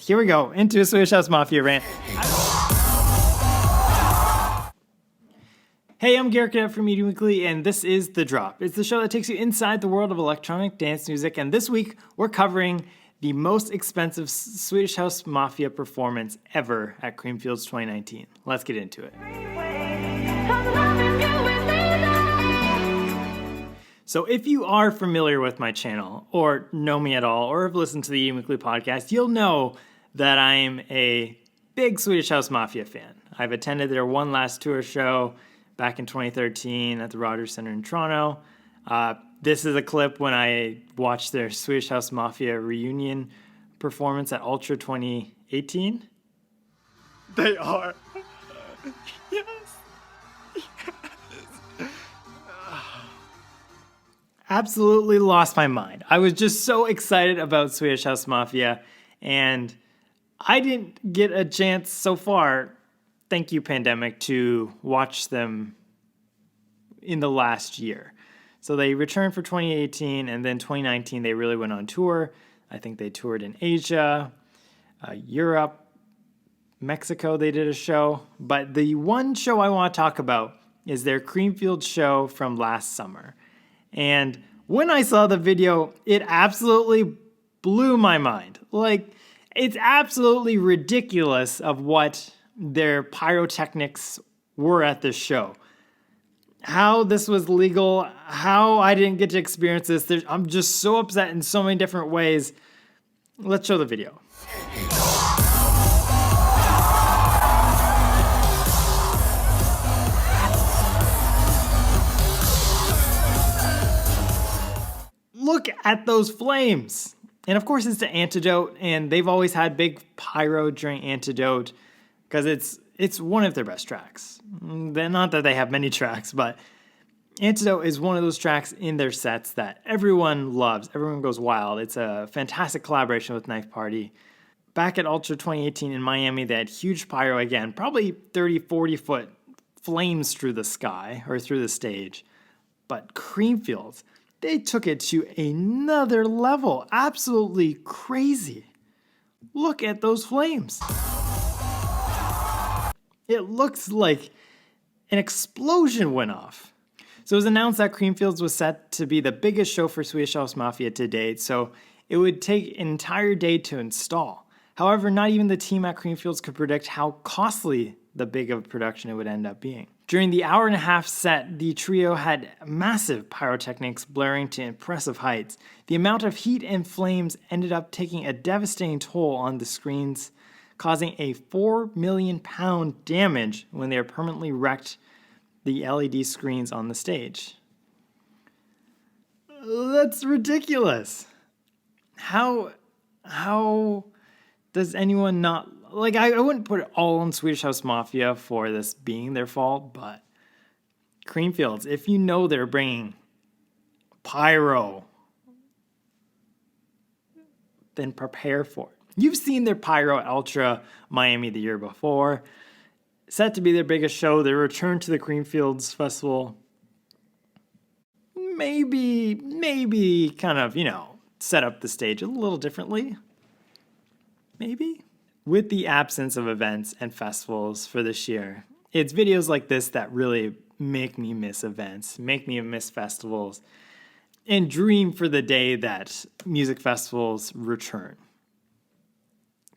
here we go, into a Swedish House Mafia rant. Hey, I'm Garrett from Media Weekly, and this is The Drop. It's the show that takes you inside the world of electronic dance music, and this week we're covering the most expensive Swedish House Mafia performance ever at Creamfields 2019. Let's get into it. So if you are familiar with my channel, or know me at all, or have listened to the Media Weekly podcast, you'll know that I'm a big Swedish House Mafia fan. I've attended their one last tour show back in 2013 at the Rogers Center in Toronto. This is a clip when I watched their Swedish House Mafia reunion performance at Ultra 2018. They are. Yes. Absolutely lost my mind. I was just so excited about Swedish House Mafia, and I didn't get a chance so far, thank you pandemic, to watch them in the last year. So they returned for 2018, and then 2019 they really went on tour. I think they toured in Asia, Europe, Mexico they did a show. But the one show I want to talk about is their Creamfields show from last summer. And when I saw the video, it absolutely blew my mind. Like, it's absolutely ridiculous of what their pyrotechnics were at this show. How this was legal, how I didn't get to experience this. I'm just so upset in so many different ways. Let's show the video. Look at those flames. And of course it's the Antidote, and they've always had big pyro during Antidote because it's one of their best tracks. Not that they have many tracks, but Antidote is one of those tracks in their sets that everyone loves. Everyone goes wild. It's a fantastic collaboration with Knife Party. Back at Ultra 2018 in Miami, they had huge pyro again, probably 30, 40 foot flames through the sky or through the stage. But Creamfields, they took it to another level. Absolutely crazy. Look at those flames. It looks like an explosion went off. So it was announced that Creamfields was set to be the biggest show for Swedish House Mafia to date, so it would take an entire day to install. However, not even the team at Creamfields could predict how costly the big of a production it would end up being. During the hour-and-a-half set, the trio had massive pyrotechnics blaring to impressive heights. The amount of heat and flames ended up taking a devastating toll on the screens, causing a £4 million damage when they permanently wrecked the LED screens on the stage. That's ridiculous. How does anyone not... Like, I wouldn't put it all on Swedish House Mafia for this being their fault, but Creamfields, if you know they're bringing pyro, then prepare for it. You've seen their pyro at Ultra Miami the year before. Set to be their biggest show, their return to the Creamfields Festival. Maybe kind of, set up the stage a little differently. Maybe. With the absence of events and festivals for this year, it's videos like this that really make me miss events, make me miss festivals, and dream for the day that music festivals return.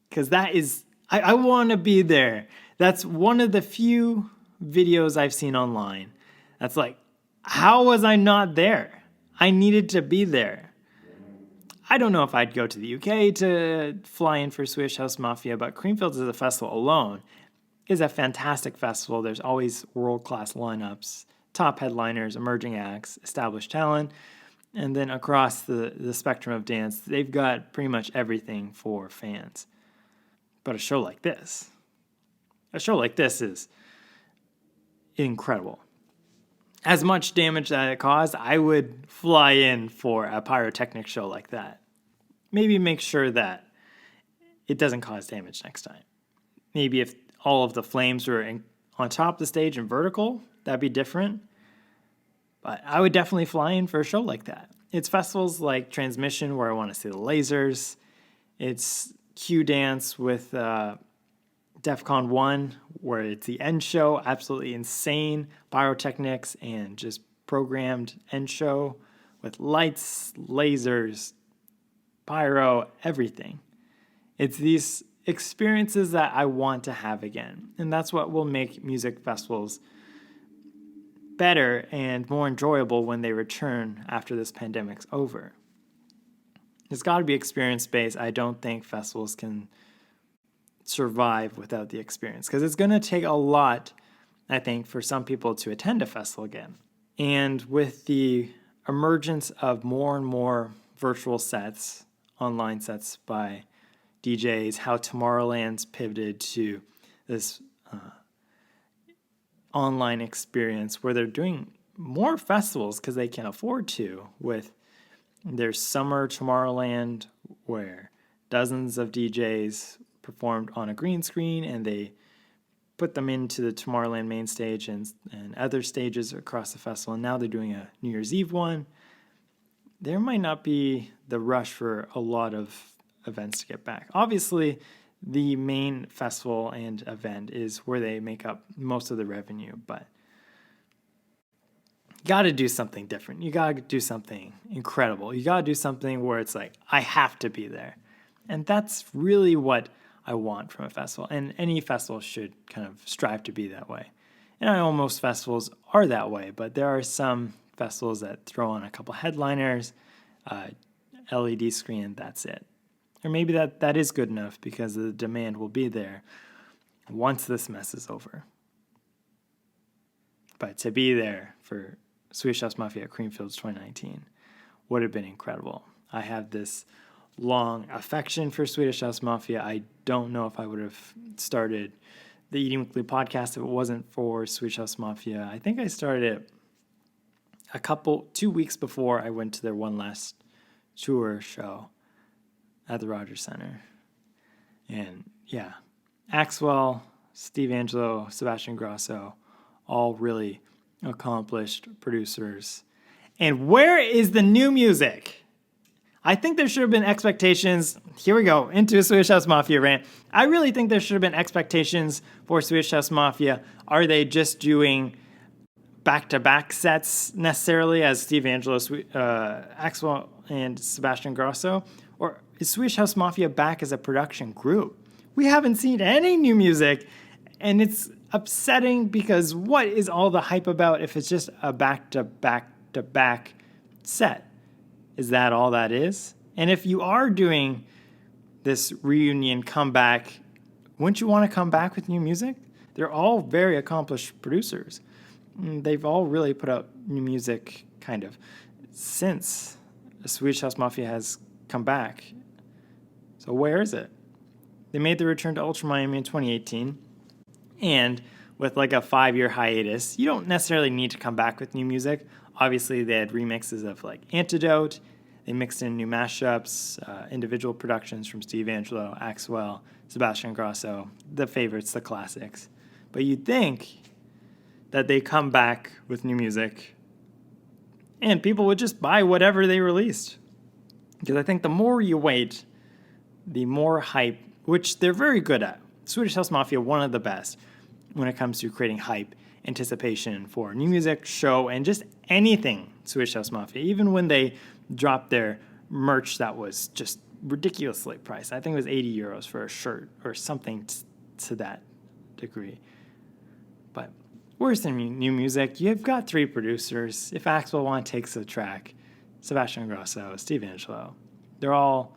Because that is, I want to be there. That's one of the few videos I've seen online that's like, how was I not there? I needed to be there. I don't know if I'd go to the UK to fly in for Swedish House Mafia, but Creamfields as a festival alone is a fantastic festival. There's always world-class lineups, top headliners, emerging acts, established talent, and then across the spectrum of dance, they've got pretty much everything for fans. But a show like this is incredible. As much damage that it caused, I would fly in for a pyrotechnic show like that. Maybe make sure that it doesn't cause damage next time. Maybe if all of the flames were on top of the stage and vertical, that'd be different. But I would definitely fly in for a show like that. It's festivals like Transmission where I want to see the lasers. It's Q dance with DEFCON 1, where it's the end show, absolutely insane pyrotechnics and just programmed end show with lights, lasers, pyro, everything. It's these experiences that I want to have again, and that's what will make music festivals better and more enjoyable when they return after this pandemic's over. It's got to be experience-based. I don't think festivals can survive without the experience, because it's going to take a lot, I think, for some people to attend a festival again. And with the emergence of more and more virtual sets, online sets by DJs, how Tomorrowland's pivoted to this online experience where they're doing more festivals because they can afford to, with their summer Tomorrowland where dozens of DJs performed on a green screen and they put them into the Tomorrowland main stage and other stages across the festival. And now they're doing a New Year's Eve one. There might not be the rush for a lot of events to get back. Obviously, the main festival and event is where they make up most of the revenue, but you got to do something different. You got to do something incredible. You got to do something where it's like, I have to be there. And that's really what I want from a festival. And any festival should kind of strive to be that way. And I know most festivals are that way, but there are some festivals that throw on a couple headliners, LED screen, and that's it. Or maybe that is good enough because the demand will be there once this mess is over. But to be there for Swedish House Mafia Creamfields 2019 would have been incredible. I have this long affection for Swedish House Mafia. I don't know if I would have started the Eating Weekly podcast if it wasn't for Swedish House Mafia. I think I started it 2 weeks before I went to their one last tour show at the Rogers Center. And yeah, Axwell, Steve Angello, Sebastian Ingrosso, all really accomplished producers. And where is the new music? I think there should have been expectations. Here we go, into a Swedish House Mafia rant. I really think there should have been expectations for Swedish House Mafia. Are they just doing back-to-back sets necessarily as Steve Angello, Axwell, and Sebastian Ingrosso? Or is Swedish House Mafia back as a production group? We haven't seen any new music, and it's upsetting because what is all the hype about if it's just a back-to-back-to-back set? Is that all that is? And if you are doing this reunion comeback, wouldn't you want to come back with new music? They're all very accomplished producers. They've all really put out new music kind of since Swedish House Mafia has come back. So where is it? They made the return to Ultra Miami in 2018, and with like a 5-year hiatus, you don't necessarily need to come back with new music. Obviously, they had remixes of like Antidote. They mixed in new mashups, individual productions from Steve Angello, Axwell, Sebastian Ingrosso, the favorites, the classics. But you'd think that they come back with new music and people would just buy whatever they released. Because I think the more you wait, the more hype, which they're very good at. Swedish House Mafia, one of the best when it comes to creating hype, anticipation for new music, show, and just anything Swedish House Mafia. Even when they dropped their merch that was just ridiculously priced. I think it was 80 euros for a shirt or something to that degree. But where's the new music? You've got 3 producers. If Axwell One takes a track, Sebastian Ingrosso, Steve Angello, they're all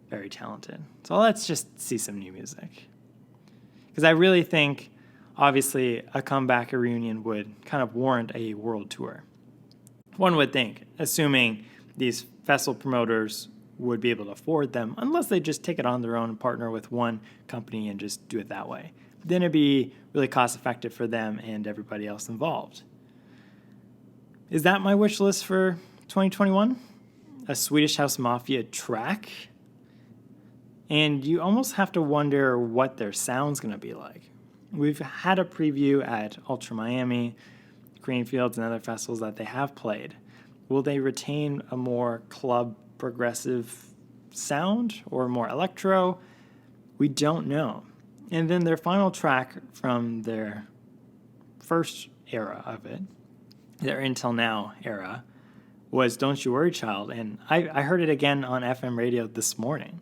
very talented. So let's just see some new music. Because I really think, obviously, a comeback, a reunion would kind of warrant a world tour. One would think, assuming these festival promoters would be able to afford them, unless they just take it on their own and partner with one company and just do it that way. Then it'd be really cost effective for them and everybody else involved. Is that my wish list for 2021? A Swedish House Mafia track? And you almost have to wonder what their sound's going to be like. We've had a preview at Ultra Miami, Creamfields, and other festivals that they have played. Will they retain a more club progressive sound or more electro? We don't know. And then their final track from their first era of it, their Until Now era, was Don't You Worry Child. And I heard it again on FM radio this morning.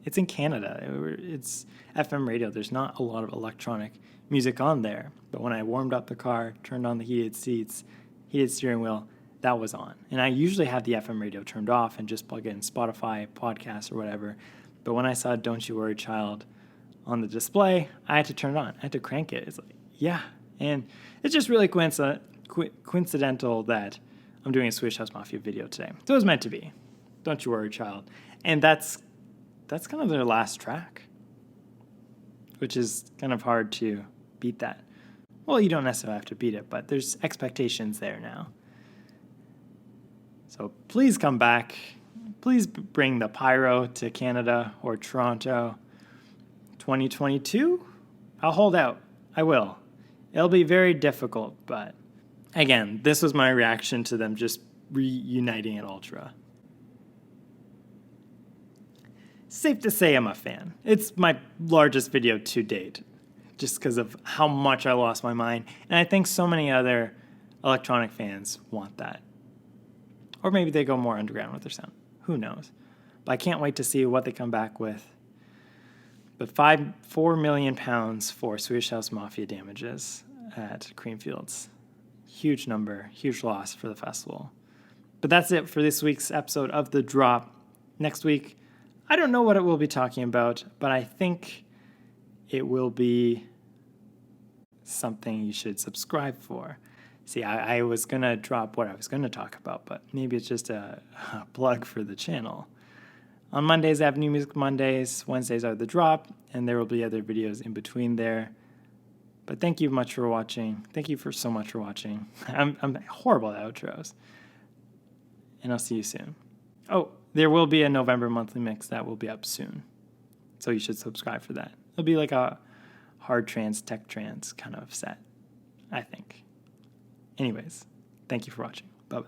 It's in Canada. It's FM radio. There's not a lot of electronic music on there. But when I warmed up the car, turned on the heated seats, heated steering wheel, that was on. And I usually have the FM radio turned off and just plug in Spotify, podcasts, or whatever. But when I saw Don't You Worry Child on the display, I had to turn it on. I had to crank it. It's like, yeah. And it's just really coincidental that I'm doing a Swedish House Mafia video today. So it was meant to be. Don't You Worry Child. And that's kind of their last track, which is kind of hard to beat that. Well, you don't necessarily have to beat it, but there's expectations there now. So please come back. Please bring the pyro to Canada or Toronto. 2022? I'll hold out. I will. It'll be very difficult, but again, this was my reaction to them just reuniting at Ultra. Safe to say I'm a fan. It's my largest video to date, just because of how much I lost my mind. And I think so many other electronic fans want that. Or maybe they go more underground with their sound. Who knows? But I can't wait to see what they come back with. But 4 million pounds for Swedish House Mafia damages at Creamfields. Huge number, huge loss for the festival. But that's it for this week's episode of The Drop. Next week, I don't know what it will be talking about, but I think it will be something you should subscribe for. See, I was going to drop what I was going to talk about, but maybe it's just a plug for the channel. On Mondays, I have New Music Mondays. Wednesdays are The Drop, and there will be other videos in between there. But thank you much for watching. Thank you so much for watching. I'm horrible at outros. And I'll see you soon. Oh, there will be a November monthly mix that will be up soon. So you should subscribe for that. It'll be like a hard trance, tech trance kind of set, I think. Anyways, thank you for watching. Bye-bye.